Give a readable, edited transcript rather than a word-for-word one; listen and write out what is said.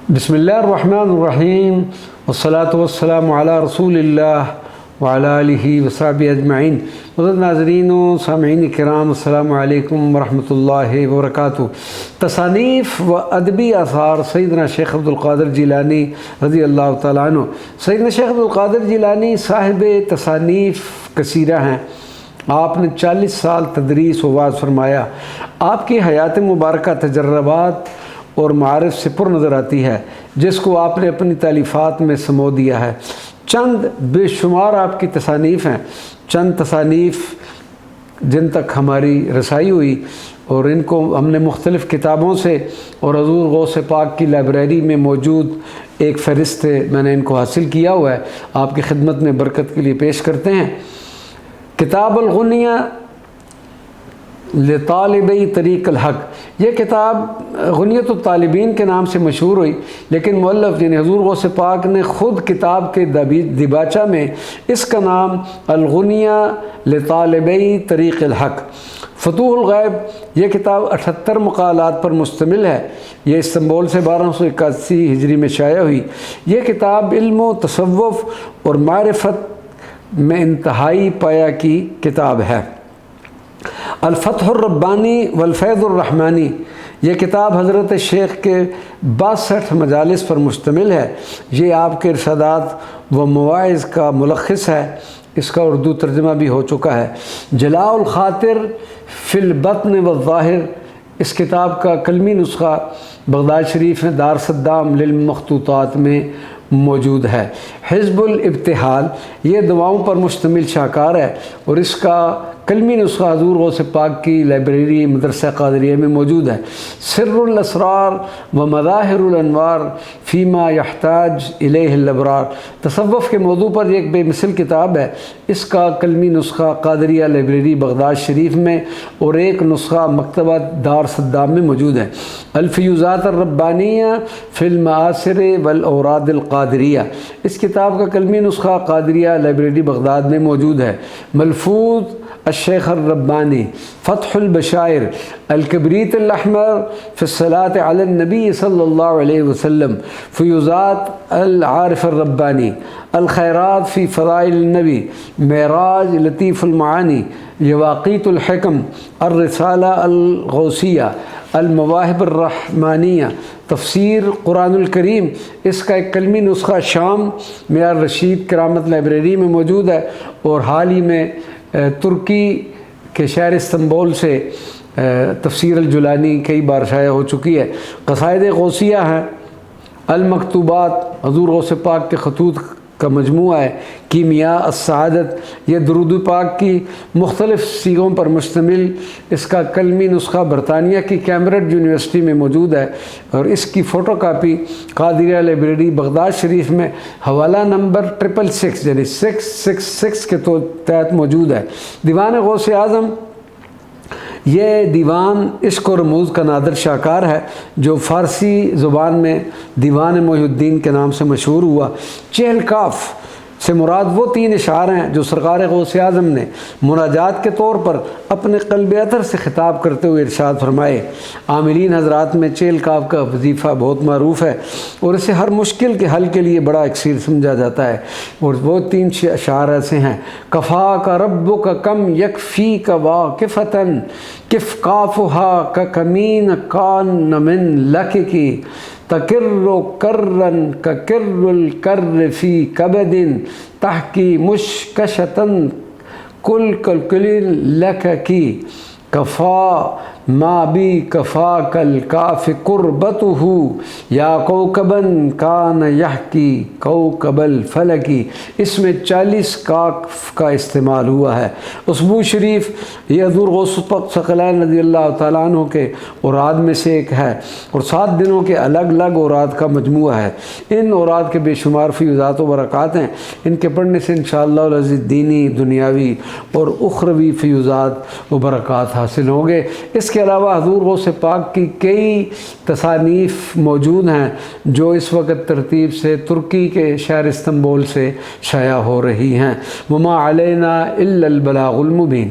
بسم اللہ الرحمن الرحیم والصلاة والسلام علی رسول اللہ وعلی آلہ وصحبہ اجمعین۔ معزز ناظرین و سامعین کرام، السلام علیکم ورحمۃ اللہ وبرکاتہ۔ تصانیف و ادبی آثار سیدنا شیخ عبد القادر جیلانی رضی اللہ تعالیٰ عنہ۔ سیدنا شیخ عبد القادر جیلانی صاحب تصانیف کثیرہ ہیں۔ آپ نے 40 سال تدریس و وعظ فرمایا۔ آپ کی حیات مبارکہ تجربات اور معارف سے پر نظر آتی ہے، جس کو آپ نے اپنی تالیفات میں سمو دیا ہے۔ چند بے شمار آپ کی تصانیف ہیں۔ چند تصانیف جن تک ہماری رسائی ہوئی اور ان کو ہم نے مختلف کتابوں سے اور حضور غوث پاک کی لائبریری میں موجود ایک فہرست ہے، میں نے ان کو حاصل کیا ہوا ہے، آپ کی خدمت میں برکت کے لیے پیش کرتے ہیں۔ کتاب الغنیہ لطالبی طریق الحق، یہ کتاب غنیۃ الطالبین کے نام سے مشہور ہوئی، لیکن مؤلف یعنی حضور غوث پاک نے خود کتاب کے دیباچہ میں اس کا نام الغنیہ لطالبی طریق الحق۔ فتوح الغیب یہ کتاب 78 مقالات پر مشتمل ہے۔ یہ استنبول سے 1281 ہجری میں شائع ہوئی۔ یہ کتاب علم و تصوف اور معرفت میں انتہائی پایا کی کتاب ہے۔ الفتح الربانی والفیض الرحمانی، یہ کتاب حضرت شیخ کے 62 مجالس پر مشتمل ہے۔ یہ آپ کے ارشادات و مواعظ کا ملخص ہے۔ اس کا اردو ترجمہ بھی ہو چکا ہے۔ جلاء الخاطر فی البطن والظاہر، اس کتاب کا قلمی نسخہ بغداد شریف میں دار صدام للمخطوطات میں موجود ہے۔ حزب الابتحال یہ دعاؤں پر مشتمل شاہکار ہے اور اس کا قلمی نسخہ حضور غوث پاک کی لائبریری مدرسہ قادریہ میں موجود ہے۔ سر الاسرار و مظاہر الانوار فیما یحتاج الیہ الابرار، تصوف کے موضوع پر ایک بے مثل کتاب ہے۔ اس کا قلمی نسخہ قادریہ لائبریری بغداد شریف میں اور ایک نسخہ مکتبہ دار صدام میں موجود ہے۔ الفیوزات الربانیہ فی المآثر والاوراد القادریہ، اس کتاب کا قلمی نسخہ قادریہ لائبریری بغداد میں موجود ہے۔ ملفوظ الشیخ الربانی، فتح البشائر، الکبریت الاحمر فی الصلاۃ علی النبی صلی اللہ علیہ وسلم، فیوزات العارف الربانی، الخیرات فی فضائل النبی، معراج لطیف المعانی، یواقیت الحکم، الرسالہ الغوثیہ، المواہب الرحمانیہ، تفسیر قرآن الکریم، اس کا ایک قلمی نسخہ شام معیار رشید کرامت لائبریری میں موجود ہے اور حال ہی میں ترکی کے شہر استنبول سے تفسیر الجولانی کئی بار شائع ہو چکی ہے۔ قصائد غوثیہ ہیں۔ المکتوبات حضور غوث پاک کے خطوط کا مجموعہ ہے۔ کیمیا السعادت یہ درود پاک کی مختلف صیغوں پر مشتمل، اس کا قلمی نسخہ برطانیہ کی کیمبرج یونیورسٹی میں موجود ہے اور اس کی فوٹو کاپی قادریہ لائبریری بغداد شریف میں حوالہ نمبر 666 یعنی 666 کے تحت موجود ہے۔ دیوان غوث اعظم یہ دیوان عشق و رموز کا نادر شاہکار ہے جو فارسی زبان میں دیوان محی الدین کے نام سے مشہور ہوا۔ چہل کاف سے مراد وہ 3 اشعار ہیں جو سرکار غوث اعظم نے مناجات کے طور پر اپنے قلب اطہر سے خطاب کرتے ہوئے ارشاد فرمائے۔ عاملین حضرات میں چہل کاف کا وظیفہ بہت معروف ہے اور اسے ہر مشکل کے حل کے لیے بڑا اکسیر سمجھا جاتا ہے، اور وہ 3 اشعار ایسے ہیں۔ کفا کا رب کا کم یکفی کا واقفتاً کف کافہا کا کمین کان من لک کی تکر کرن کا کر الکر فی کبد تحکی مشکشتن کل کل کل لک کی کفا ما بی کفا کل کاف قربتہ یا کوکبن کان یحکی کوکب الفلکی، اس میں 40 کاف کا استعمال ہوا ہے۔ اسبوع شریف یہ حضور غوث پاک ثقلین رضی اللہ تعالیٰ عنہ کے اوراد میں سے ایک ہے اور 7 دنوں کے الگ الگ اوراد کا مجموعہ ہے۔ ان اوراد کے بے شمار فیوزات و برکات ہیں۔ ان کے پڑھنے سے انشاءاللہ العزیز دینی، دنیاوی اور اخروی فیوزات و برکات حاصل ہوں گے۔ اس کے علاوہ حضور غوث پاک کی کئی تصانیف موجود ہیں جو اس وقت ترتیب سے ترکی کے شہر استنبول سے شائع ہو رہی ہیں۔ وما علینا الا البلاغ المبین۔